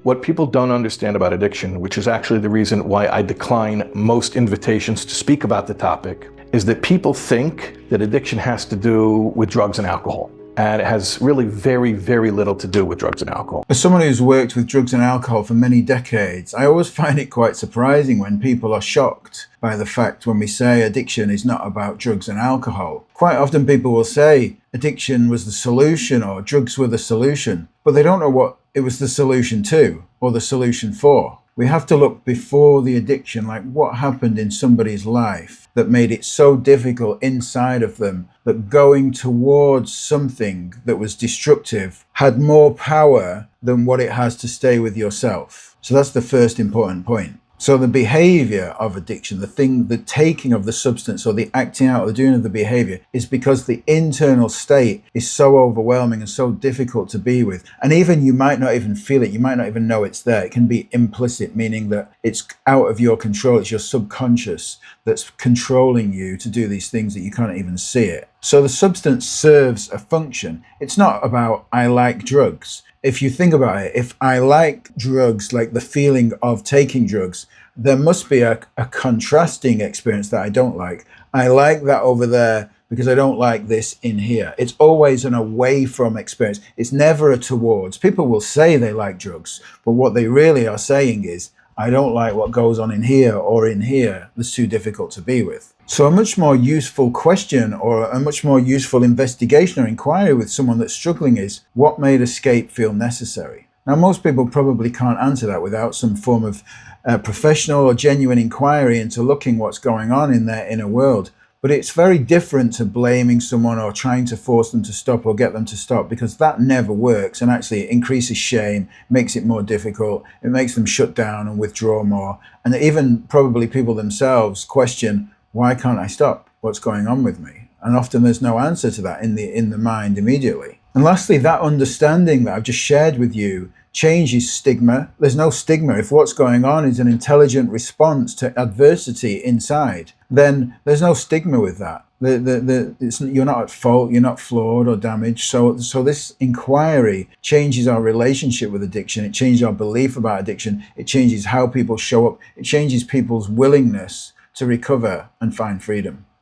What people don't understand about addiction, which is actually the reason why I decline most invitations to speak about the topic, is that people think that addiction has to do with drugs and alcohol. And it has really very, very little to do with drugs and alcohol. As someone who's worked with drugs and alcohol for many decades, I always find it quite surprising when people are shocked by the fact when we say addiction is not about drugs and alcohol. Quite often people will say addiction was the solution or drugs were the solution, but they don't know what it was the solution to or the solution for. We have to look before the addiction, like what happened in somebody's life that made it so difficult inside of them that going towards something that was destructive had more power than what it has to stay with yourself. So that's the first important point. So the behavior of addiction, the taking of the substance or the acting out or the doing of the behavior is because the internal state is so overwhelming and so difficult to be with. And even you might not even feel it. You might not even know it's there. It can be implicit, meaning that it's out of your control. It's your subconscious that's controlling you to do these things that you can't even see it. So the substance serves a function. It's not about, I like drugs. If you think about it, if I like drugs, like the feeling of taking drugs, there must be a contrasting experience that I don't like. I like that over there because I don't like this in here. It's always an away from experience. It's never a towards. People will say they like drugs, but what they really are saying is, I don't like what goes on in here or in here. It's too difficult to be with. So a much more useful question or a much more useful investigation or inquiry with someone that's struggling is, what made escape feel necessary? Now, most people probably can't answer that without some form of professional or genuine inquiry into looking what's going on in their inner world. But it's very different to blaming someone or trying to force them to stop or get them to stop, because that never works, and actually it increases shame, makes it more difficult, it makes them shut down and withdraw more. And even probably people themselves question, why can't I stop? What's going on with me? And often there's no answer to that in the mind immediately. And lastly, that understanding that I've just shared with you changes stigma. There's no stigma. If what's going on is an intelligent response to adversity inside, then there's no stigma with that. You're not at fault, you're not flawed or damaged. So this inquiry changes our relationship with addiction. It changes our belief about addiction. It changes how people show up. It changes people's willingness to recover and find freedom.